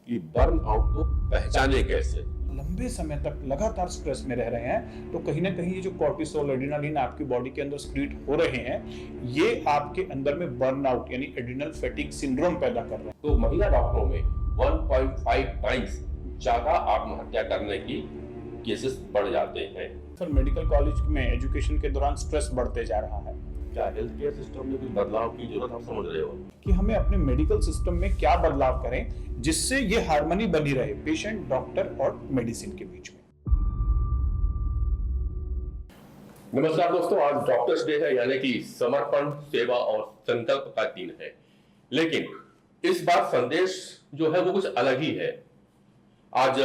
कि बर्नआउट को पहचाने कैसे। लंबे समय तक लगातार स्ट्रेस में रह रहे हैं तो कहीं ना कहीं ये जो कॉर्टिसोल एड्रेनालिन आपकी बॉडी के अंदर सिक्रीट हो रहे हैं, ये आपके अंदर में बर्नआउट यानी एड्रिनल फैटिग सिंड्रोम पैदा कर रहे हैं। तो महिला डॉक्टरों में 1.5 टाइम्स ज्यादा आत्महत्या करने की केसेस बढ़ जाते हैं। सर, मेडिकल कॉलेज में एजुकेशन के दौरान स्ट्रेस बढ़ते जा रहा है। क्या हेल्थ केयर सिस्टम में कुछ बदलाव की जरूरत आप समझ रहे हो कि हमें अपने मेडिकल सिस्टम में क्या बदलाव करें जिससे ये हार्मनी बनी रहे पेशेंट, डॉक्टर और मेडिसिन के बीच में। नमस्कार दोस्तों, आज डॉक्टर्स डे है, यानी कि समर्पण, सेवा और संकल्प का दिन है। लेकिन इस बार संदेश जो है वो कुछ अलग ही है। आज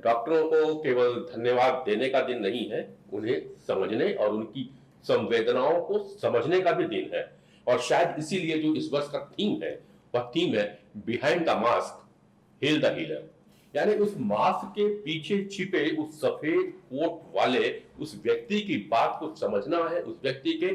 डॉक्टरों को केवल धन्यवाद देने का दिन नहीं है, उन्हें समझने और उनकी संवेदनाओं को समझने का भी दिन है। और शायद इसीलिए जो इस वर्ष का थीम है वह थीम है behind the mask, heal the healer. यानी उस मास्क के पीछे छिपे उस सफेद कोट वाले उस व्यक्ति की बात को समझना है, उस व्यक्ति के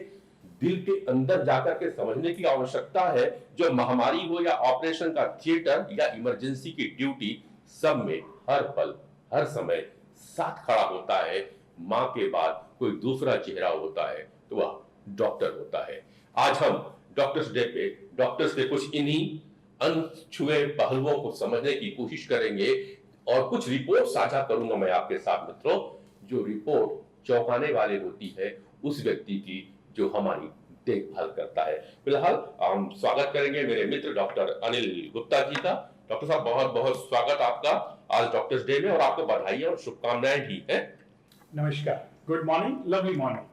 दिल के अंदर जाकर के समझने की आवश्यकता है, जो महामारी हो या ऑपरेशन का थिएटर या इमरजेंसी की ड्यूटी, सब में हर पल हर समय साथ खड़ा होता है। मां के बाद कोई दूसरा चेहरा होता है तो वह डॉक्टर होता है। आज हम डॉक्टर्स डे पे डॉक्टर्स के कुछ इन्हीं अनछुए पहलुओं को समझने की कोशिश करेंगे और कुछ रिपोर्ट साझा करूंगा मैं आपके साथ मित्रों, जो रिपोर्ट चौंकाने वाली होती है उस व्यक्ति की जो हमारी देखभाल करता है। फिलहाल हम स्वागत करेंगे मेरे मित्र डॉक्टर अनिल गुप्ता जी का। डॉक्टर साहब, बहुत बहुत स्वागत आपका आज डॉक्टर्स डे में, और आपको बधाई और शुभकामनाएं भी हैं। नमस्कार, good morning, lovely morning.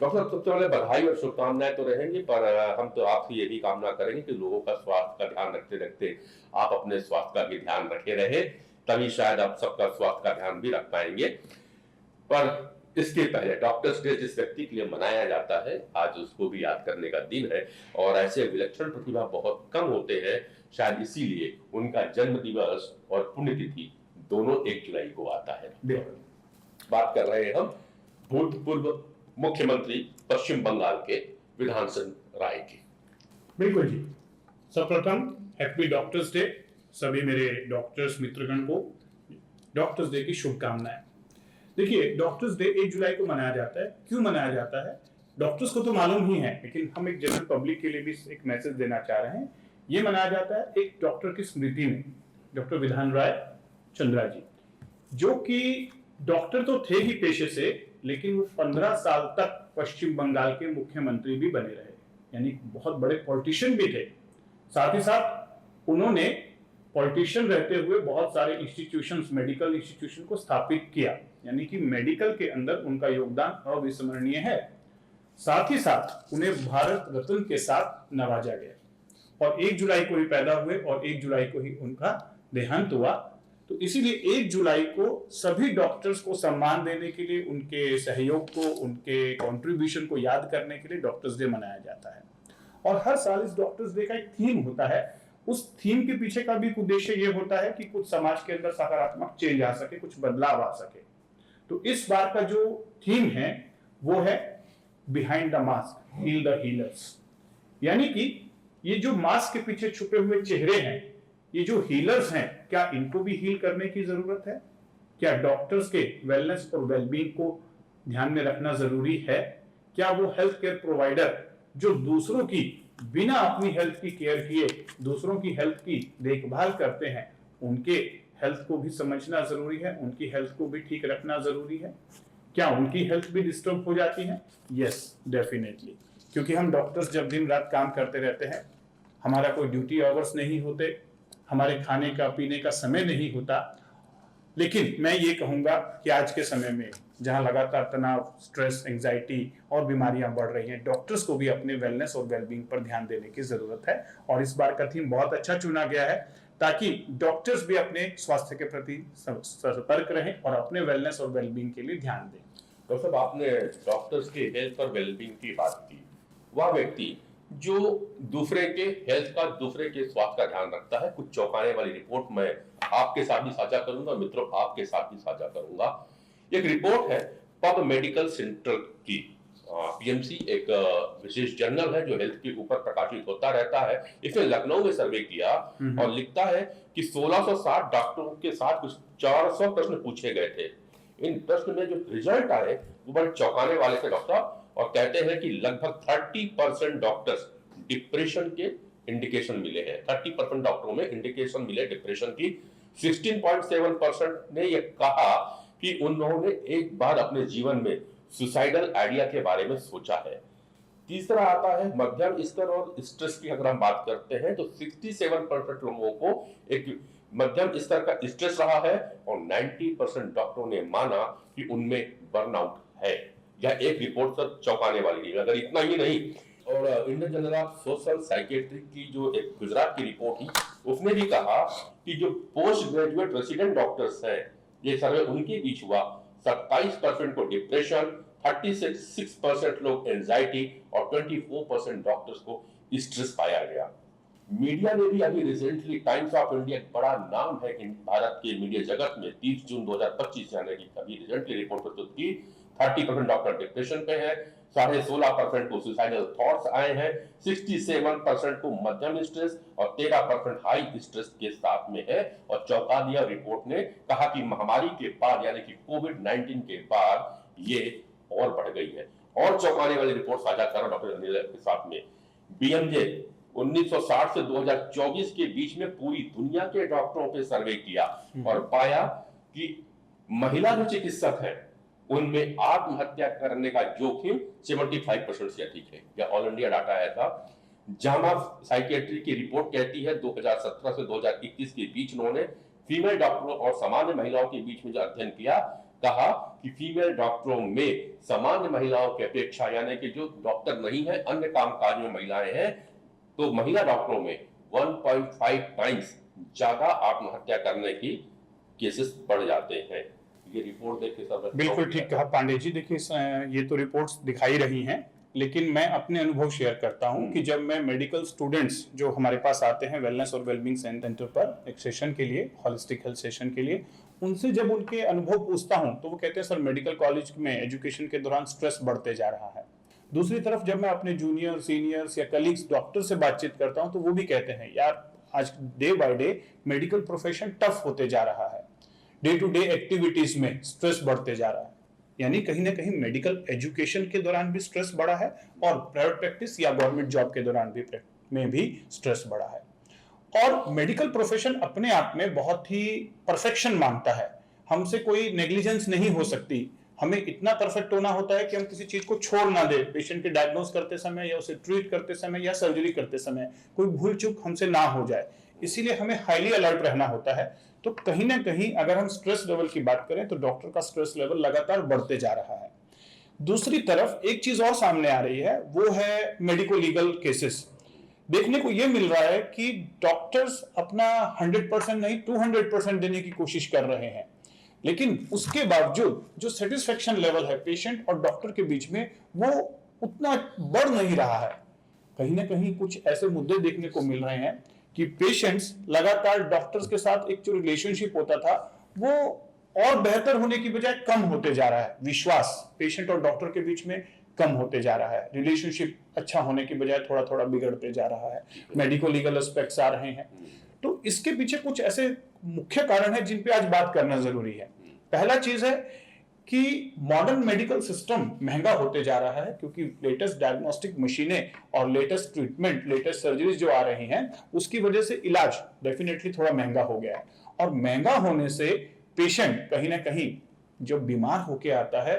Doctor साहब, सबसे पहले बधाई और शुभकामनाएं तो रहेंगी, पर हम तो आपसे यही कामना करेंगे कि लोगों का स्वास्थ्य का ध्यान रखते रखते आप अपने स्वास्थ्य का भी ध्यान रखे रहे, तभी शायद आप सबका स्वास्थ्य का ध्यान भी रख पाएंगे। पर इसके पहले डॉक्टर्स डे जिस व्यक्ति के लिए मनाया जाता है, आज उसको भी याद करने का दिन है। और ऐसे विलक्षण प्रतिभा बहुत कम होते हैं, शायद इसीलिए उनका जन्म दिवस और पुण्यतिथि दोनों 1 जुलाई को आता है। बात कर रहे हैं हम भूतपूर्व मुख्यमंत्री पश्चिम बंगाल के विधानसन राय की। बिल्कुल जी। सर्वप्रथम हैप्पी डॉक्टर्स डे। सभी मेरे डॉक्टर्स मित्रगण को डॉक्टर्स डे की शुभकामनाएं। देखिए, डॉक्टर्स डे 1 जुलाई को मनाया जाता है। क्यों मनाया जाता है? डॉक्टर्स को तो मालूम ही है, लेकिन हम एक जनरल पब्लिक के लिए भी एक मैसेज देना चाह रहे हैं। ये मनाया जाता है एक डॉक्टर की स्मृति में, डॉक्टर विधान राय चंद्रा जी, जो कि डॉक्टर तो थे ही पेशे से, लेकिन वो 15 साल तक पश्चिम बंगाल के मुख्यमंत्री भी बने रहे, यानी बहुत बड़े पॉलिटिशियन भी थे। साथ ही साथ उन्होंने पॉलिटिशियन रहते हुए बहुत सारे इंस्टीट्यूशंस, मेडिकल इंस्टीट्यूशन को स्थापित किया, यानी कि मेडिकल के अंदर उनका योगदान अविस्मरणीय है। साथ ही साथ उन्हें भारत रत्न के साथ नवाजा गया और 1 जुलाई को ही पैदा हुए और 1 जुलाई को ही उनका देहांत हुआ। तो इसीलिए 1 जुलाई को सभी डॉक्टर्स को सम्मान देने के लिए, उनके सहयोग को, उनके कंट्रीब्यूशन को याद करने के लिए डॉक्टर्स डे मनाया जाता है। और हर साल इस डॉक्टर्स डे का एक थीम होता है। उस थीम के पीछे का भी उद्देश्य ये होता है कि कुछ समाज के अंदर सकारात्मक चेंज आ सके, कुछ बदलाव आ सके। तो इस बार का जो थीम है वो है behind the mask, heal the healers. यानी कि ये जो मास्क के पीछे छुपे हुए चेहरे हैं, ये जो हीलर्स हैं, क्या इनको भी हील करने की जरूरत है? क्या डॉक्टर्स के वेलनेस और वेलबींग को ध्यान में रखना जरूरी है? क्या वो हेल्थ केयर प्रोवाइडर जो दूसरों की बिना अपनी हेल्थ की केयर किए दूसरों की हेल्थ की देखभाल करते हैं, उनके हेल्थ को भी समझना जरूरी है, उनकी हेल्थ को भी ठीक रखना जरूरी है? क्या उनकी हेल्थ भी डिस्टर्ब हो जाती है? Yes, definitely. क्योंकि हम डॉक्टर्स जब दिन रात काम करते रहते हैं, हमारा कोई ड्यूटी आवर्स नहीं होते, हमारे खाने का पीने का समय नहीं होता। लेकिन मैं ये कहूंगा कि आज के समय में जहां लगातार तनाव, स्ट्रेस, एंजाइटी और बीमारियां बढ़ रही हैं, डॉक्टर्स को भी अपने वेलनेस और वेलबींग पर ध्यान देने की जरूरत है। और इस बार का थीम बहुत अच्छा चुना गया है ताकि डॉक्टर्स भी अपने स्वास्थ्य के प्रति सतर्क रहें और अपने वेलनेस और वेलबींग के लिए ध्यान दें। डॉक्टर साहब, आपने डॉक्टर्स के हेल्थ और वेलबींग की बात की। वह व्यक्ति जो दूसरे के हेल्थ का, दूसरे के स्वास्थ्य का ध्यान रखता है, कुछ चौंकाने वाली रिपोर्ट मैं आपके साथ भी साझा करूंगा मित्रों, आपके साथ भी साझा करूंगा। एक रिपोर्ट है पब मेडिकल सेंटर की, पीएमसी एक विशेष जर्नल है जो हेल्थ के ऊपर प्रकाशित होता रहता है। इसने लखनऊ में सर्वे किया और लिखता है कि 1660 डॉक्टरों के साथ कुछ 400 प्रश्न पूछे गए थे। इन प्रश्न में जो रिजल्ट आए वो बड़े चौंकाने वाले थे डॉक्टर, और कहते हैं कि लगभग 30% डॉक्टर्स डिप्रेशन के इंडिकेशन मिले हैं। 30% डॉक्टरों में इंडिकेशन मिले डिप्रेशन की। 16.7% ने यह कहा कि उन्होंने एक बार अपने जीवन में सुसाइडल आइडिया के बारे में सोचा है। तीसरा आता है मध्यम स्तर और स्ट्रेस की। अगर हम बात करते हैं तो 67% लोगों को एक मध्यम स्तर का स्ट्रेस रहा है और 90% डॉक्टरों ने माना कि उनमें बर्नआउट है। यह एक रिपोर्ट सब चौंकाने वाली है। अगर इतना ही नहीं, और Indian journal of social psychiatry की जो एक गुजरात की रिपोर्ट थी उसने भी कहा कि जो पोस्ट ग्रेजुएट रेसिडेंट डॉक्टर्स हैं, ये सर्वे उनके बीच हुआ, 27% को डिप्रेशन, 36% लोग एंजाइटी और 24% डॉक्टर्स को स्ट्रेस पाया गया। मीडिया ने भी अभी रिसेंटली, टाइम्स ऑफ इंडिया एक बड़ा नाम है भारत के मीडिया जगत में, 30 जून 2025 यानी कि अभी रिसेंटली रिपोर्ट प्रस्तुत की। 30% डॉक्टर डिप्रेशन पे है, 16.5% को सुसाइडल थॉट्स आए हैं, 67% को मध्यम स्ट्रेस और 13% हाई स्ट्रेस के साथ में है। और चौंका दिया रिपोर्ट ने, कहा कि महामारी के बाद यानी कि कोविड-19 के बाद ये और बढ़ गई है। और चौंकाने वाली रिपोर्ट साझा कर डॉक्टर अनिल के साथ में। बीएमजे 1960 से 2024 के बीच में पूरी दुनिया के डॉक्टरों पे सर्वे किया और पाया कि महिला जो चिकित्सक है उनमें आत्महत्या करने का जोखिम 75% से अधिक है। यह ऑल इंडिया डाटा आया था। जामा साइकेट्री की रिपोर्ट कहती है 2017 से 2021 के बीच उन्होंने फीमेल डॉक्टरों और सामान्य महिलाओं के बीच में जो अध्ययन किया, कहा कि फीमेल डॉक्टरों में सामान्य महिलाओं की अपेक्षा, यानी कि जो डॉक्टर नहीं है अन्य कामकाज में महिलाएं हैं, तो महिला डॉक्टरों में 1.5 टाइम्स ज्यादा आत्महत्या करने की केसेस बढ़ जाते हैं। ये रिपोर्ट देख के सब बिल्कुल ठीक कहा पांडे जी। देखिए ये तो रिपोर्ट्स दिखाई रही हैं, लेकिन मैं अपने अनुभव शेयर करता हूं कि जब मैं मेडिकल स्टूडेंट्स जो हमारे पास आते हैं वेलनेस और वेलबींग सेंटर पर एक सेशन के लिए, होलिस्टिक हेल्थ सेशन के लिए, उनसे जब उनके अनुभव पूछता हूं तो वो कहते हैं सर मेडिकल कॉलेज में एजुकेशन के दौरान स्ट्रेस बढ़ते जा रहा है। दूसरी तरफ जब मैं अपने जूनियर सीनियर्स या कलीग्स डॉक्टर से बातचीत करता हूं तो वो भी कहते हैं यार आज day by day medical profession tough होते जा रहा है, डे टू डे एक्टिविटीज में स्ट्रेस बढ़ते जा रहा है। यानी कहीं ना कहीं मेडिकल एजुकेशन के दौरान भी स्ट्रेस बढ़ा है और प्राइवेट प्रैक्टिस या गवर्नमेंट जॉब के दौरान भी स्ट्रेस बढ़ा है। और मेडिकल प्रोफेशन अपने आप में बहुत ही परफेक्शन मांगता है। हमसे कोई नेग्लिजेंस नहीं हो सकती। हमें इतना परफेक्ट होना होता है कि हम किसी चीज को छोड़ ना दे। पेशेंट के डायग्नोस करते समय या उसे ट्रीट करते समय या सर्जरी करते समय कोई भूल चूक हमसे ना हो जाए, इसीलिए हमें हाईली अलर्ट रहना होता है। तो कहीं ना कहीं अगर हम स्ट्रेस लेवल की बात करें तो डॉक्टर का स्ट्रेस लेवल लगातार बढ़ते जा रहा है। दूसरी तरफ एक चीज और सामने आ रही है, वो है मेडिको लीगल केसेस। देखने को यह मिल रहा है कि डॉक्टर्स अपना 100% नहीं 200% देने की कोशिश कर रहे हैं, लेकिन उसके बावजूद जो सेटिस्फेक्शन लेवल है पेशेंट और डॉक्टर के बीच में वो उतना बढ़ नहीं रहा है। कहीं ना कहीं कुछ ऐसे मुद्दे देखने को मिल रहे हैं कि पेशेंट्स लगातार डॉक्टर्स के साथ एक जो रिलेशनशिप होता था वो और बेहतर होने की बजाय कम होते जा रहा है। विश्वास पेशेंट और डॉक्टर के बीच में कम होते जा रहा है। रिलेशनशिप अच्छा होने की बजाय थोड़ा थोड़ा बिगड़ते जा रहा है। मेडिको लीगल एस्पेक्ट्स आ रहे हैं। तो इसके पीछे कुछ ऐसे मुख्य कारण है जिन पे आज बात करना जरूरी है। पहला चीज है कि मॉडर्न मेडिकल सिस्टम महंगा होते जा रहा है, क्योंकि लेटेस्ट डायग्नोस्टिक मशीनें और लेटेस्ट ट्रीटमेंट, लेटेस्ट सर्जरीज जो आ रही हैं, उसकी वजह से इलाज डेफिनेटली थोड़ा महंगा हो गया है। और महंगा होने से पेशेंट कहीं ना कहीं जब बीमार होके आता है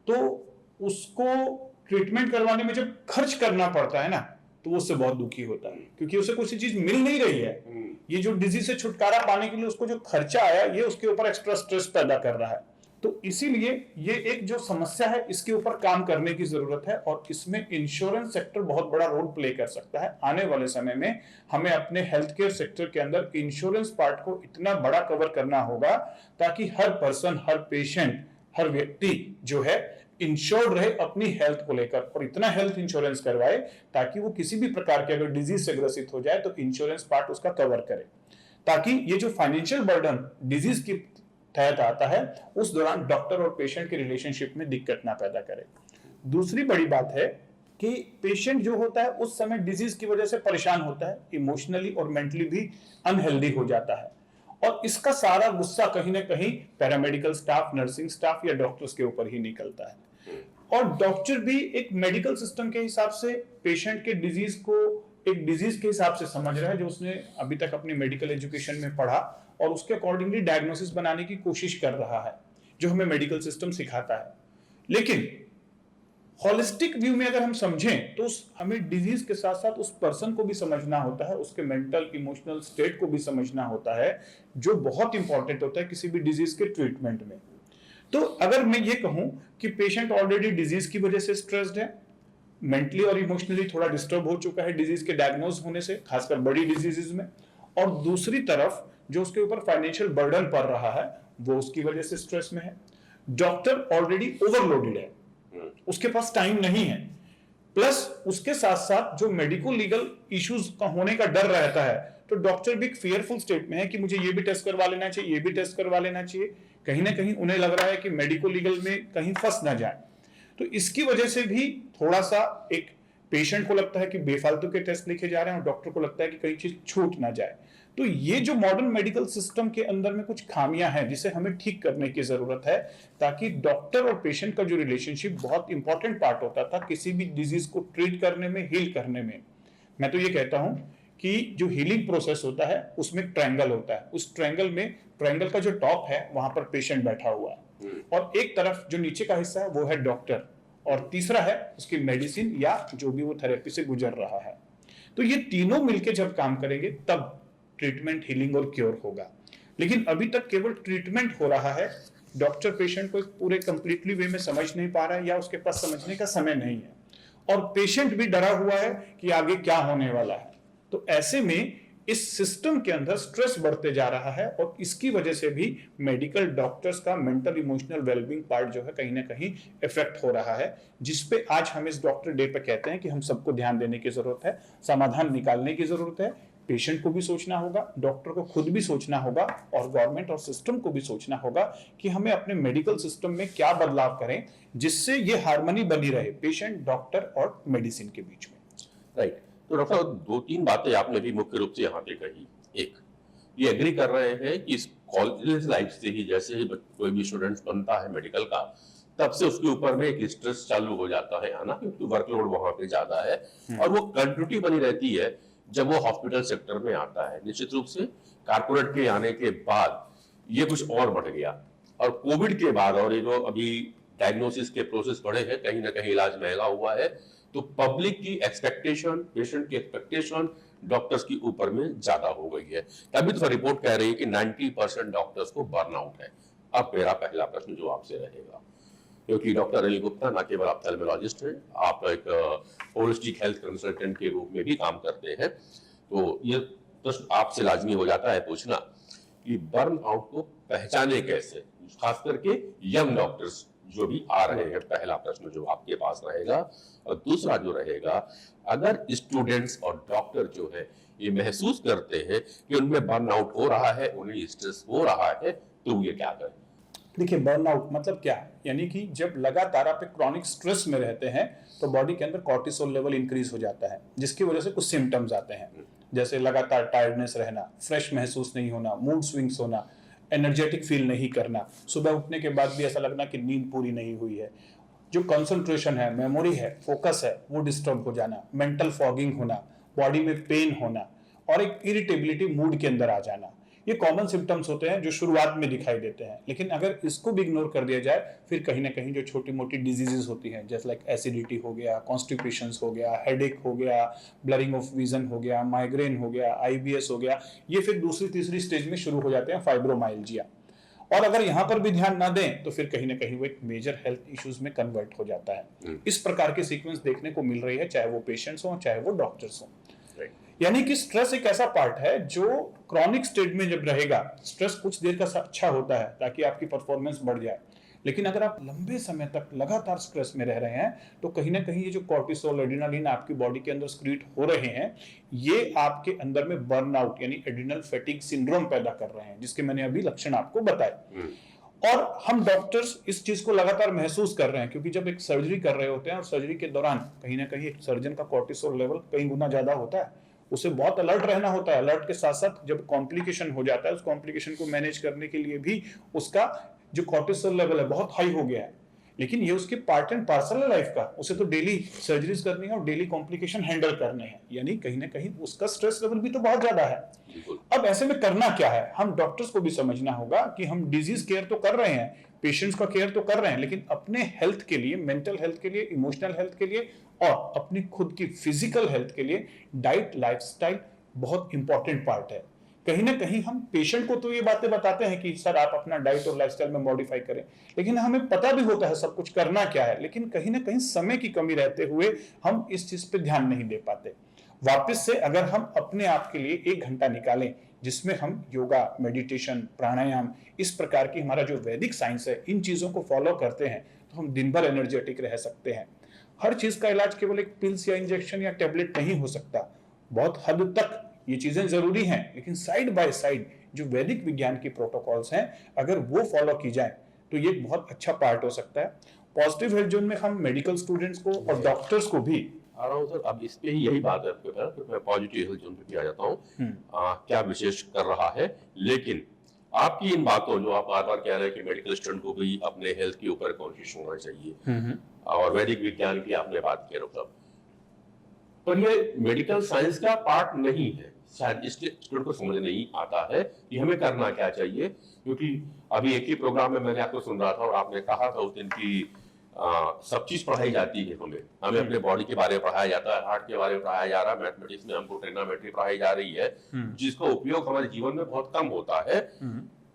तो उसको ट्रीटमेंट करवाने में जब खर्च करना पड़ता है ना, तो वो उससे बहुत दुखी होता है, क्योंकि उसे कुछ चीज मिल नहीं रही है। ये जो डिजीज से छुटकारा पाने के लिए उसको जो खर्चा आया, ये उसके ऊपर एक्स्ट्रा स्ट्रेस पैदा कर रहा है। तो इसीलिए ये एक जो समस्या है, इसके ऊपर काम करने की जरूरत है और इसमें इंश्योरेंस सेक्टर बहुत बड़ा रोल प्ले कर सकता है। आने वाले समय में हमें अपने हेल्थ केयर सेक्टर के अंदर इंश्योरेंस पार्ट को इतना बड़ा कवर करना होगा ताकि हर पर्सन, हर पेशेंट, हर व्यक्ति जो है इंश्योर्ड रहे अपनी हेल्थ को लेकर, और इतना हेल्थ इंश्योरेंस करवाए ताकि वो किसी भी प्रकार के अगर डिजीज से ग्रसित हो जाए तो इंश्योरेंस पार्ट उसका कवर करे, ताकि ये जो फाइनेंशियल बर्डन डिजीज की तहत आता है उस दौरान डॉक्टर और पेशेंट के रिलेशनशिप में दिक्कत ना पैदा करे। दूसरी बड़ी बात है कि पेशेंट जो होता है उस समय डिजीज की वजह से परेशान होता है, इमोशनली और मेंटली भी अनहेल्दी हो जाता है, और इसका सारा गुस्सा कहीं ना कहीं पैरामेडिकल स्टाफ, नर्सिंग स्टाफ या डॉक्टर्स के ऊपर ही निकलता है। और डॉक्टर भी एक मेडिकल सिस्टम के हिसाब से पेशेंट के डिजीज को एक डिजीज के हिसाब से समझ रहा है, जो उसने अभी तक अपनी मेडिकल एजुकेशन में पढ़ा, और उसके अकॉर्डिंगली डायग्नोसिस बनाने की कोशिश कर रहा है, जो हमें मेडिकल सिस्टम सिखाता है। लेकिन होलिस्टिक व्यू में अगर हम समझें तो हमें डिजीज के साथ साथ उस पर्सन को भी समझना होता है, उसके मेंटल इमोशनल स्टेट को भी समझना होता है, जो बहुत इंपॉर्टेंट होता है किसी भी डिजीज के ट्रीटमेंट में। तो अगर मैं ये कहूं कि पेशेंट ऑलरेडी डिजीज की वजह से स्ट्रेस्ड है, मेंटली और इमोशनली थोड़ा डिस्टर्ब हो चुका है डिजीज के डायग्नोज होने से, खासकर बड़ी डिजीजेस में, और दूसरी तरफ जो उसके ऊपर फाइनेंशियल बर्डन पड़ रहा है वो उसकी वजह से स्ट्रेस में है, डॉक्टर ऑलरेडी ओवरलोडेड है, उसके पास टाइम नहीं है, प्लस उसके साथ साथ जो मेडिको लीगल इश्यूज का होने का डर रहता है, तो डॉक्टर भी एक फेयरफुल स्टेट में है कि मुझे ये भी टेस्ट करवा लेना चाहिए, ये भी टेस्ट करवा लेना चाहिए, कहीं ना कहीं उन्हें लग रहा है कि मेडिको लीगल में कहीं फंस ना जाए। तो इसकी वजह से भी थोड़ा सा एक पेशेंट को लगता है कि बेफालतू के टेस्ट लिखे जा रहे हैं, और डॉक्टर को लगता है कि कहीं चीज छूट ना जाए। तो ये जो मॉडर्न मेडिकल सिस्टम के अंदर में कुछ खामियां हैं जिसे हमें ठीक करने की जरूरत है, ताकि डॉक्टर और पेशेंट का जो रिलेशनशिप बहुत इंपॉर्टेंट पार्ट होता था किसी भी डिजीज को ट्रीट करने में, हील करने में। मैं तो ये कहता हूं कि जो हीलिंग प्रोसेस होता है उसमें ट्रायंगल होता है, उस ट्रायंगल में ट्रायंगल का जो टॉप है वहां पर पेशेंट बैठा हुआ है, और एक तरफ जो नीचे का हिस्सा है वो है डॉक्टर, और तीसरा है उसकी मेडिसिन या जो भी वो थेरेपी से गुजर रहा है। तो ये तीनों मिलके जब काम करेंगे तब ट्रीटमेंट, हीलिंग और क्योर होगा। लेकिन अभी तक केवल ट्रीटमेंट हो रहा है, डॉक्टर पेशेंट को पूरे कंप्लीटली वे में समझ नहीं पा रहा है, या उसके पास समझने का समय नहीं है, और पेशेंट भी डरा हुआ है कि आगे क्या होने वाला है। तो ऐसे में इस सिस्टम के अंदर स्ट्रेस बढ़ते जा रहा है, और इसकी वजह से भी मेडिकल डॉक्टर्स का मेंटल इमोशनल वेलबींग पार्ट जो है कहीं ना कहीं इफेक्ट हो रहा है, जिसपे आज हम इस डॉक्टर डे पे कहते हैं कि हम सबको ध्यान देने की जरूरत है, समाधान निकालने की जरूरत है। पेशेंट को भी सोचना होगा, डॉक्टर को खुद भी सोचना होगा, और गवर्नमेंट और सिस्टम को भी सोचना होगा कि हमें अपने मेडिकल सिस्टम में क्या बदलाव करें जिससे ये हार्मनी बनी रहे पेशेंट, डॉक्टर और मेडिसिन के बीच में। राइट। तो डॉक्टर साहब, दो तीन बातें आपने भी मुख्य रूप से यहाँ पे कही। एक, ये एग्री कर रहे हैं कि इस कॉलेज लाइफ से ही, जैसे ही कोई भी स्टूडेंट बनता है मेडिकल का, तब से उसके ऊपर में एक स्ट्रेस चालू हो जाता है ना, क्योंकि वर्कलोड वहां पे ज्यादा है, और वो कंटिन्यूटी बनी रहती है जब वो हॉस्पिटल सेक्टर में आता है। निश्चित रूप से कारपोरेट के आने के बाद ये कुछ और बढ़ गया, और कोविड के बाद, और ये जो अभी डायग्नोसिस के प्रोसेस बढ़े हैं, कहीं ना कहीं इलाज महंगा हुआ है, तो पब्लिक की एक्सपेक्टेशन, पेशेंट की एक्सपेक्टेशन डॉक्टर्स की ऊपर में ज्यादा हो गई है। तभी तो रिपोर्ट कह रही है कि 90% डॉक्टर्स को बर्नआउट है। अब मेरा पहला प्रश्न जो आपसे रहेगा, क्योंकि डॉक्टर अनिल गुप्ता न केवल ऑप्थेल्मोलॉजिस्ट हैं, आप एक होलिस्टिक हेल्थ कंसल्टेंट के रूप में भी काम करते हैं, तो ये प्रश्न आपसे लाजमी हो जाता है पूछना कि बर्नआउट को पहचाने कैसे, खास करके यंग डॉक्टर्स जो भी आ रहे हैं। पहला प्रश्न जो आपके पास रहेगा, और दूसरा जो रहेगा, अगर स्टूडेंट्स और डॉक्टर जो है ये महसूस करते हैं कि उनमें बर्नआउट हो रहा है, उन्हें स्ट्रेस हो रहा है, तो ये क्या करें? देखिए, बर्नआउट मतलब क्या है, यानी कि जब लगातार आप एक क्रॉनिक स्ट्रेस में रहते हैं तो बॉडी के अंदर कॉर्टिसोल लेवल इंक्रीज हो जाता है, जिसकी वजह से कुछ सिम्टम्स आते हैं, जैसे लगातार टायर्डनेस रहना, फ्रेश महसूस नहीं होना, मूड स्विंग्स होना, एनर्जेटिक फील नहीं करना, सुबह उठने के बाद भी ऐसा लगना कि नींद पूरी नहीं हुई है, जो कंसंट्रेशन है, मेमोरी है, फोकस है, वो डिस्टर्ब हो जाना, मेंटल फॉगिंग होना, बॉडी में पेन होना, और एक इरिटेबिलिटी मूड के अंदर आ जाना। ये कॉमन सिम्टम्स होते हैं जो शुरुआत में दिखाई देते हैं, लेकिन अगर इसको भी इग्नोर कर दिया जाए, फिर कहीं ना कहीं जो छोटी मोटी डिजीजेस होती हैं, जैसे लाइक एसिडिटी हो गया, कॉन्स्टिपेशंस हो गया, हेडेक हो गया, ब्लरिंग ऑफ विजन हो गया, माइग्रेन हो गया, IBS हो गया, ये फिर दूसरी तीसरी स्टेज में शुरू हो जाते हैं, फाइब्रोमाइल्जिया। और अगर यहां पर भी ध्यान ना दें तो फिर कहीं ना कहीं वो एक मेजर हेल्थ इश्यूज में कन्वर्ट हो जाता है। इस प्रकार के सीक्वेंस देखने को मिल रही है, चाहे वो पेशेंट्स हो चाहे वो डॉक्टर्स हो। यानी कि स्ट्रेस एक ऐसा पार्ट है जो क्रॉनिक स्टेट में जब रहेगा, स्ट्रेस कुछ देर का अच्छा होता है ताकि आपकी परफॉर्मेंस बढ़ जाए, लेकिन अगर आप लंबे समय तक लगातार स्ट्रेस में रह रहे हैं तो कहीं ना कहीं ये जो कॉर्टिसोल, एड्रेनालिन आपकी बॉडी के अंदर सिक्रीट हो रहे हैं, ये आपके अंदर में बर्नआउट यानी एड्रिनल फैटिग सिंड्रोम पैदा कर रहे हैं, जिसके मैंने अभी लक्षण आपको बताए। और हम डॉक्टर्स इस चीज को लगातार महसूस कर रहे हैं, क्योंकि जब एक सर्जरी कर रहे होते हैं और सर्जरी के दौरान कहीं ना कहीं एक सर्जन का कॉर्टिसोल लेवल कई गुना ज्यादा होता है, उसे बहुत अलर्ट रहना होता है। अलर्ट के साथ साथ जब कॉम्प्लिकेशन हो जाता है, उस कॉम्प्लिकेशन को मैनेज करने के लिए भी उसका जो कॉर्टिसोल लेवल है बहुत हाई हो गया है। लेकिन ये उसके पार्ट एंड पार्सल है लाइफ का, उसे तो डेली सर्जरीज करनी है और डेली कॉम्प्लिकेशन हैंडल करने हैं, यानी कहीं ना कहीं उसका स्ट्रेस लेवल भी तो बहुत ज्यादा है। अब ऐसे में करना क्या है, हम डॉक्टर्स को भी समझना होगा कि हम डिजीज केयर तो कर रहे हैं, पेशेंट्स का केयर तो कर रहे हैं, लेकिन अपने हेल्थ के लिए, मेंटल हेल्थ के लिए, इमोशनल हेल्थ के लिए और अपनी खुद की फिजिकल हेल्थ के लिए डाइट, लाइफस्टाइल बहुत इंपॉर्टेंट पार्ट है। कहीं ना कहीं हम पेशेंट को तो ये बातें बताते हैं कि सर आप अपना डाइट और लाइफस्टाइल में मॉडिफाई करें, लेकिन हमें पता भी होता है सब कुछ करना क्या है, लेकिन कहीं ना कहीं समय की कमी रहते हुए हम इस चीज पे ध्यान नहीं दे पाते। वापस से अगर हम अपने आप के लिए 1 घंटा निकालें जिसमें हम योगा, मेडिटेशन, प्राणायाम, इस प्रकार की हमारा जो वैदिक साइंस है, इन चीजों को फॉलो करते हैं तो हम दिन भर एनर्जेटिक रह सकते हैं। हर चीज का इलाज केवल एक पिल्स या इंजेक्शन या टैबलेट नहीं हो सकता। बहुत हद तक ये चीजें जरूरी हैं, लेकिन साइड बाय साइड जो वैदिक विज्ञान की प्रोटोकॉल्स हैं, अगर वो फॉलो की जाए तो ये बहुत अच्छा पार्ट हो सकता है। पॉजिटिव हेल्थ जोन में हम मेडिकल स्टूडेंट्स को और डॉक्टर्स को भी आ रहा हूँ सर, अब इस पे ही यही बात है आपके पास, फिर मैं पॉजिटिव हेल्थ जोन पे भी आ जाता हूँ। क्या विशेष कर रहा है, लेकिन आपकी इन बातों जो आप बार बार कह रहे हैं कि मेडिकल स्टूडेंट को भी अपने हेल्थ के ऊपर कॉन्शियस होना चाहिए, और वैदिक विज्ञान की आपने बात की मतलब, पर ये मेडिकल साइंस का पार्ट नहीं है, शायद इसलिए स्टूडेंट को समझ नहीं आता है कि हमें करना क्या चाहिए। क्योंकि अभी एक ही प्रोग्राम में मैंने आपको सुन रहा था और आपने कहा था उस दिन की सब चीज पढ़ाई जाती है, हमें अपने बॉडी के बारे में पढ़ाया जाता है, हार्ट के बारे में पढ़ाया जा रहा है, मैथमेटिक्स में हमको ट्रिग्नोमेट्री पढ़ाई जा रही है, जिसका उपयोग हमारे जीवन में बहुत कम होता है।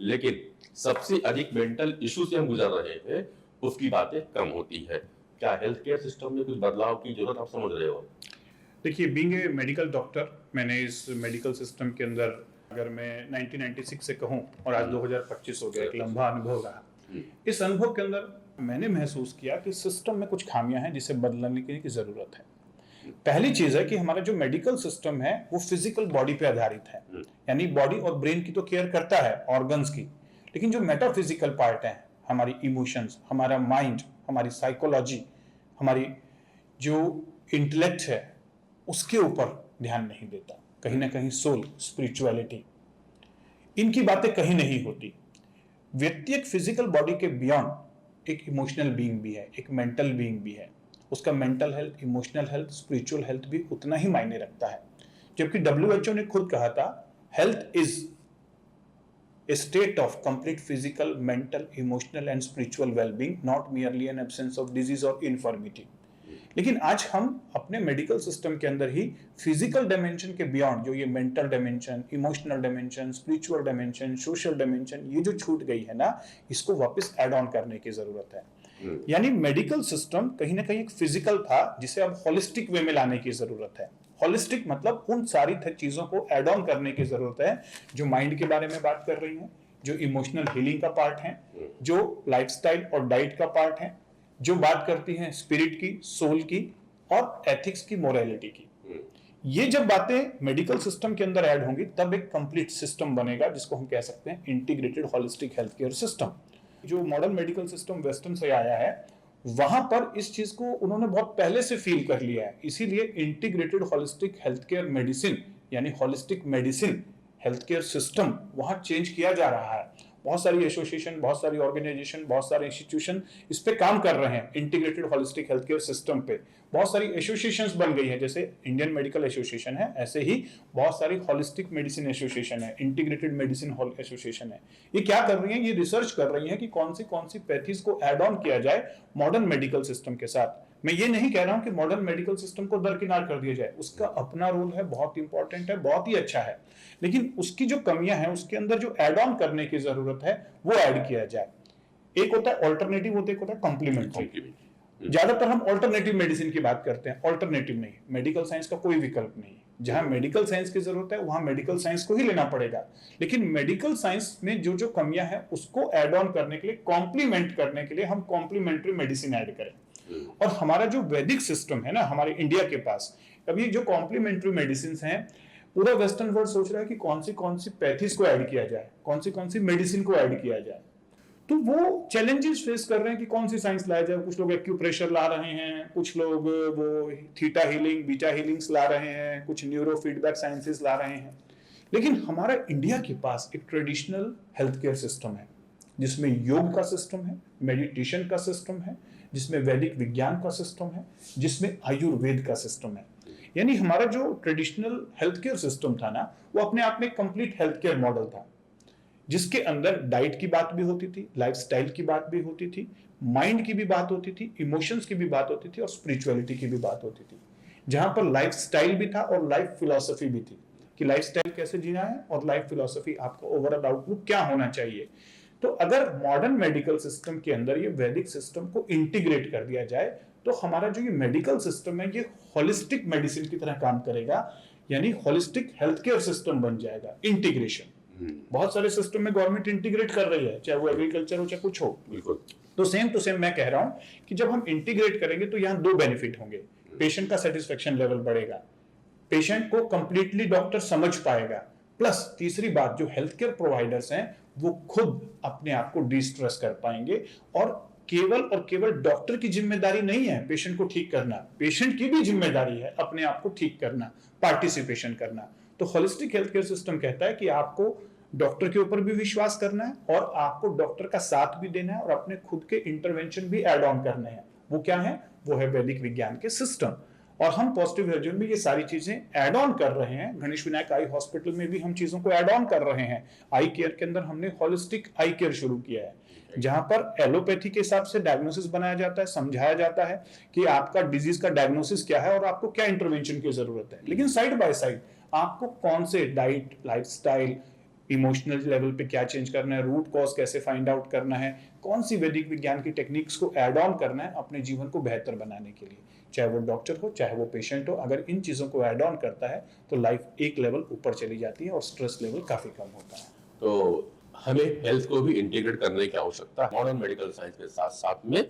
लेकिन सबसे अधिक मेंटल इशू से हम गुजर रहे हैं, उसकी बातें कम होती है। क्या हेल्थ केयर सिस्टम में कुछ बदलाव की जरूरत आप समझ रहे हो? देखिए, बीइंग ए मेडिकल डॉक्टर, मैंने इस मेडिकल सिस्टम के अंदर, अगर मैं 1996 से कहूं और आज 2025 हो गया, एक लंबा अनुभव रहा। इस अनुभव के अंदर मैंने महसूस किया कि सिस्टम में कुछ खामियां हैं जिसे बदलने की जरूरत है। पहली चीज है कि हमारा जो मेडिकल सिस्टम है वो फिजिकल बॉडी पे आधारित है, यानी बॉडी और ब्रेन की तो केयर करता है, ऑर्गन्स की, लेकिन जो मेटाफिजिकल पार्ट है, हमारी इमोशंस, हमारा माइंड, हमारी साइकोलॉजी, हमारी जो इंटेलेक्ट है, उसके ऊपर ध्यान नहीं देता। कहीं ना कहीं सोल, स्पिरिचुअलिटी, इनकी बातें कहीं नहीं होती। व्यक्ति एक फिजिकल बॉडी के बियॉन्ड एक इमोशनल बीइंग भी है, एक मेंटल बीइंग भी है। उसका mental health, emotional health, spiritual health भी उतना ही मायने रखता है। जबकि WHO ने खुद कहा था, health is a state of complete physical, mental, emotional and spiritual wellbeing, not merely an absence of disease और इन्फॉर्मिटी। लेकिन आज हम अपने मेडिकल सिस्टम के अंदर ही फिजिकल डायमेंशन के बियॉन्ड, जो ये mental dimension, emotional dimension, spiritual dimension, social dimension, ये जो छूट गई है ना, इसको वापस ऐड ऑन करने की जरूरत है। यानी मेडिकल सिस्टम कहीं ना कहीं एक फिजिकल था, जिसे अब होलिस्टिक वे में लाने की जरूरत है। होलिस्टिक मतलब उन सारी चीजों को ऐड ऑन करने की जरूरत है जो माइंड के बारे में बात कर रही है, जो इमोशनल हीलिंग का पार्ट है, जो लाइफस्टाइल और डाइट का पार्ट है, जो बात करती हैं स्पिरिट की, सोल की और एथिक्स की, मोरालिटी की। ये जब बातें मेडिकल सिस्टम के अंदर ऐड होंगी तब एक कंप्लीट सिस्टम बनेगा, जिसको हम कह सकते हैं integrated holistic health care system. जो मॉडर्न मेडिकल सिस्टम वेस्टर्न से आया है, वहां पर इस चीज को उन्होंने बहुत पहले से फील कर लिया है। इसीलिए integrated holistic health care medicine, यानी holistic medicine health care system वहां चेंज किया जा रहा है। बहुत सारी एसोसिएशन, बहुत सारी ऑर्गेनाइजेशन, बहुत सारे इंस्टीट्यूशन इस पे काम कर रहे हैं, integrated holistic health care system पे। बहुत सारी एसोसिएशंस बन गई हैं, जैसे इंडियन मेडिकल एसोसिएशन है, ऐसे ही बहुत सारी होलिस्टिक मेडिसिन एसोसिएशन है, इंटीग्रेटेड मेडिसिन एसोसिएशन है। ये क्या कर रही हैं, ये रिसर्च कर रही हैं कि कौन सी पैथीज को ऐड ऑन किया जाए मॉडर्न मेडिकल सिस्टम के साथ। मैं ये नहीं कह रहा हूं कि मॉडर्न मेडिकल सिस्टम को दरकिनार कर दिया जाए, उसका अपना रोल है, बहुत इंपॉर्टेंट है, बहुत ही अच्छा है, लेकिन उसकी जो कमियां हैं, उसके अंदर जो ऐड ऑन करने की जरूरत है वो ऐड किया जाए। एक होता है ऑल्टरनेटिव, होता है कॉम्प्लीमेंट्री। ज्यादातर हम ऑल्टरनेटिव मेडिसिन की बात करते हैं, ऑल्टरनेटिव नहीं। मेडिकल साइंस का कोई विकल्प नहीं। जहां मेडिकल साइंस की जरूरत है वहां मेडिकल साइंस को ही लेना पड़ेगा, लेकिन मेडिकल साइंस में जो जो कमियां हैं उसको ऐड ऑन करने के लिए, कॉम्प्लीमेंट करने के लिए हम कॉम्प्लीमेंट्री मेडिसिन ऐड करें। और हमारा जो वैदिक सिस्टम है ना हमारे इंडिया के पास, अभी जो कॉम्प्लीमेंट्री मेडिसिन हैं, पूरा वेस्टर्न वर्ल्ड सोच रहा है कि कौन सी पैथीज को ऐड किया जाए, कौन सी मेडिसिन को ऐड किया जाए। तो वो चैलेंजेस फेस कर रहे हैं कि कौन सी साइंस लाया जाए। कुछ लोग एक्यूप्रेशर ला रहे हैं, कुछ लोग वो थीटा हीलिंग, बीटा हीलिंग्स ला रहे हैं, कुछ न्यूरो फीडबैक साइंसेस ला रहे हैं। लेकिन हमारा इंडिया के पास एक ट्रेडिशनल हेल्थ केयर सिस्टम है, जिसमें योग का सिस्टम है, मेडिटेशन का सिस्टम है, जिसमें वैदिक विज्ञान का सिस्टम है, जिसमें आयुर्वेद का सिस्टम है। यानी हमारा जो ट्रेडिशनल हेल्थ केयर सिस्टम था ना, वो अपने आप में कंप्लीट हेल्थ केयर मॉडल था, जिसके अंदर डाइट की बात भी होती थी, लाइफस्टाइल की बात भी होती थी, माइंड की भी बात होती थी, इमोशंस की भी बात होती थी और स्पिरिचुअलिटी की भी बात होती थी। जहां पर लाइफस्टाइल भी था और लाइफ फिलॉसफी भी थी कि लाइफस्टाइल कैसे जीना है और लाइफ फिलॉसफी आपका ओवरऑल आउटलुक क्या होना चाहिए। तो अगर मॉडर्न मेडिकल सिस्टम के अंदर ये वैदिक सिस्टम को इंटीग्रेट कर दिया जाए तो हमारा जो ये मेडिकल सिस्टम है ये होलिस्टिक मेडिसिन की तरह काम करेगा, यानी होलिस्टिक हेल्थ केयर सिस्टम बन जाएगा। इंटीग्रेशन बहुत सारे सिस्टम में गवर्नमेंट इंटीग्रेट कर रही है, चाहे वो एग्रीकल्चर हो चाहे कुछ हो। बिल्कुल। तो सेम टू सेम मैं कह रहा हूं कि जब हम इंटीग्रेट करेंगे तो यहाँ दो बेनिफिट होंगे। पेशेंट का सेटिस्फेक्शन लेवल बढ़ेगा, पेशेंट को कंप्लीटली डॉक्टर समझ पाएगा, प्लस तीसरी बात जो हेल्थ केयर प्रोवाइडर्स हैं वो खुद अपने आप को डिस्ट्रेस कर पाएंगे। और केवल डॉक्टर की जिम्मेदारी नहीं है पेशेंट को ठीक करना, पेशेंट की भी जिम्मेदारी है अपने आप को ठीक करना, पार्टिसिपेशन करना। तो होलिस्टिक हेल्थ केयर सिस्टम कहता है कि आपको डॉक्टर के ऊपर भी विश्वास करना है और आपको डॉक्टर का साथ भी देना है और अपने खुद के इंटरवेंशन भी ऐड ऑन करने हैं। वो क्या है? वो है वैदिक विज्ञान के सिस्टम। और हम पॉजिटिव हेल्थ जोन में ये सारी चीजें ऐड ऑन कर रहे हैं। गणेश विनायक आई हॉस्पिटल में भी हम चीजों को ऐड ऑन कर रहे हैं। आई केयर के अंदर हमने होलिस्टिक आई केयर शुरू किया है, जहां पर एलोपैथी के हिसाब से डायग्नोसिस बनाया जाता है, समझाया जाता है कि आपका डिजीज का डायग्नोसिस क्या है और आपको क्या इंटरवेंशन की जरूरत है। लेकिन साइड बाय साइड आपको कौन से डाइट, लाइफस्टाइल, इमोशनल लेवल पे क्या चेंज करना है, रूट कॉज कैसे फाइंड आउट करना है, कौन सी वैदिक विज्ञान की टेक्निक्स को ऐड ऑन करना है अपने जीवन को बेहतर बनाने के लिए। चाहे वो डॉक्टर हो चाहे वो पेशेंट हो, अगर इन चीजों को ऐड ऑन करता है तो लाइफ एक लेवल ऊपर चली जाती है और स्ट्रेस लेवल काफी कम होता है। तो हमें हेल्थ को भी इंटीग्रेट करने की आवश्यकता है, मॉडर्न मेडिकल साइंस के साथ साथ में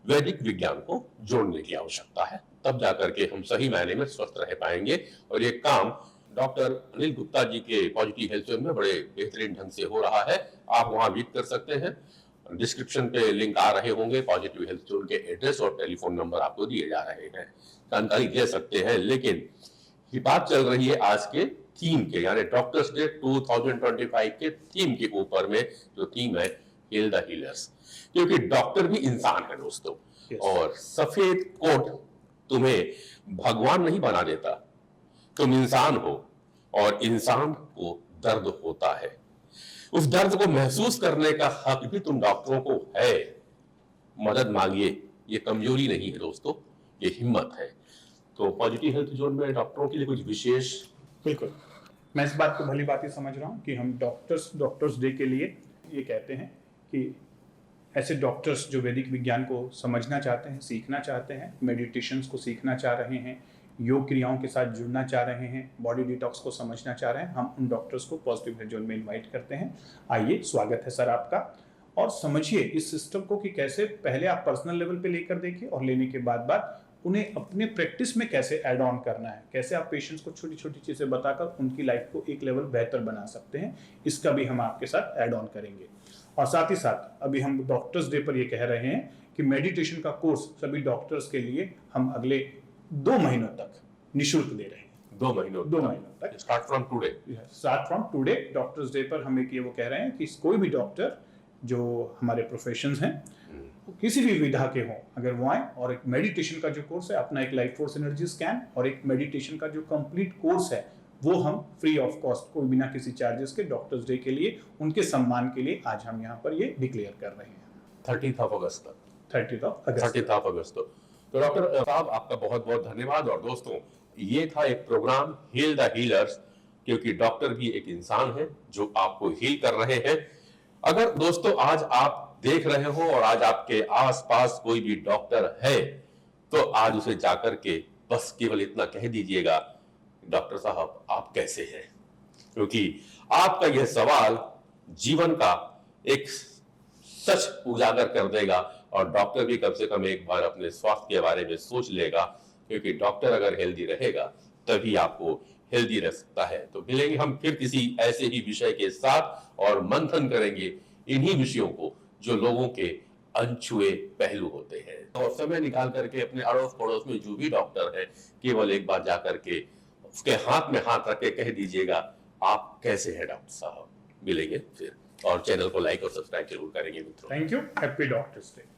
वैदिक विज्ञान को जोड़ने की आवश्यकता है, तब जाकर के हम सही मायने में स्वस्थ रह पाएंगे। और ये काम डॉक्टर अनिल गुप्ता जी के पॉजिटिव हेल्थ जोन में बड़े बेहतरीन ढंग से हो रहा है। आप वहां विजिट कर सकते हैं, डिस्क्रिप्शन पे लिंक आ रहे होंगे, पॉजिटिव हेल्थ जोन के एड्रेस और टेलीफोन नंबर आपको दिए जा रहे हैं, जानकारी दे सकते हैं। लेकिन ये बात चल रही है आज के थीम के, यानी डॉक्टर्स डे 2025 के थीम के ऊपर में, जो थीम है हील द हीलर्स। क्योंकि डॉक्टर भी इंसान है दोस्तों, और सफेद कोट तुम्हें भगवान नहीं बना देता, तुम इंसान हो और इंसान को दर्द होता है। उस दर्द को महसूस करने का हक भी तुम डॉक्टरों को है। मदद मांगिए, ये कमजोरी नहीं है दोस्तों, ये हिम्मत है। तो पॉजिटिव हेल्थ जोन में डॉक्टरों के लिए कुछ विशेष? बिल्कुल, मैं इस बात को भली बात ही समझ रहा हूँ कि हम डॉक्टर्स डे के लिए ये कहते हैं कि ऐसे डॉक्टर्स जो वैदिक विज्ञान को समझना चाहते हैं, सीखना चाहते हैं, मेडिटेशंस को सीखना चाह रहे हैं, योग क्रियाओं के साथ जुड़ना चाह रहे हैं, बॉडी डिटॉक्स को समझना चाह रहे हैं, हम उन डॉक्टर्स को पॉजिटिव हेल्थ जोन में इनवाइट करते हैं। आइए, स्वागत है सर आपका, और समझिए इस सिस्टम को कि कैसे पहले आप पर्सनल लेवल पे लेकर देखिए और लेने के बाद उन्हें अपने प्रैक्टिस में कैसे ऐड ऑन करना है, कैसे आप पेशेंट्स को छोटी छोटी चीज़ें बताकर उनकी लाइफ को एक लेवल बेहतर बना सकते हैं। इसका भी हम आपके साथ ऐड ऑन करेंगे। और साथ ही साथ अभी हम डॉक्टर्स डे पर ये कह रहे हैं कि मेडिटेशन का कोर्स सभी डॉक्टर्स के लिए हम अगले 2 महीनों तक निःशुल्क दे रहे हैं। 2 महीनों तक start from today doctors day पर हम एक ये वो कह रहे हैं कि कोई भी डॉक्टर जो हमारे प्रोफेशंस हैं किसी भी विधा के हों, अगर वो आए और एक मेडिटेशन का जो कोर्स है, अपना एक लाइफ फोर्स एनर्जी स्कैन और एक मेडिटेशन का जो कंप्लीट कोर्स है, वो हम फ्री ऑफ कॉस्ट, कोई बिना किसी चार्जेस के डॉक्टर्स डे के लिए, उनके सम्मान के लिए आज हम यहाँ पर ये डिक्लेयर कर रहे हैं। 30 अगस्त तक। 30 अगस्त। तो डॉक्टर साहब आपका बहुत बहुत धन्यवाद। और दोस्तों, ये था एक प्रोग्राम हील द हीलर्स, क्योंकि डॉक्टर भी एक इंसान है जो आपको हील कर रहे हैं। अगर दोस्तों आज आप देख रहे हो और आज आपके आसपास कोई भी डॉक्टर है, तो आज उसे जाकर के बस केवल इतना कह दीजिएगा, डॉक्टर साहब आप कैसे हैं, क्योंकि आपका यह सवाल जीवन का एक सच उजागर कर देगा और डॉक्टर भी कम से कम एक बार अपने स्वास्थ्य के बारे में सोच लेगा, क्योंकि डॉक्टर अगर हेल्दी रहेगा तभी आपको हेल्दी रह सकता है। तो मिलेंगे हम फिर किसी ऐसे ही विषय के साथ और मंथन करेंगे इन्हीं विषयों को जो लोगों के अनछुए पहलू होते हैं। और समय निकाल करके अपने अड़ोस पड़ोस में जो भी डॉक्टर है, केवल एक बार जा करके उसके हाथ में हाथ रख के कह दीजिएगा, आप कैसे हैं डॉक्टर साहब। मिलेंगे फिर, और चैनल को लाइक और सब्सक्राइब जरूर करेंगे मित्रों। Thank you. Happy doctors day.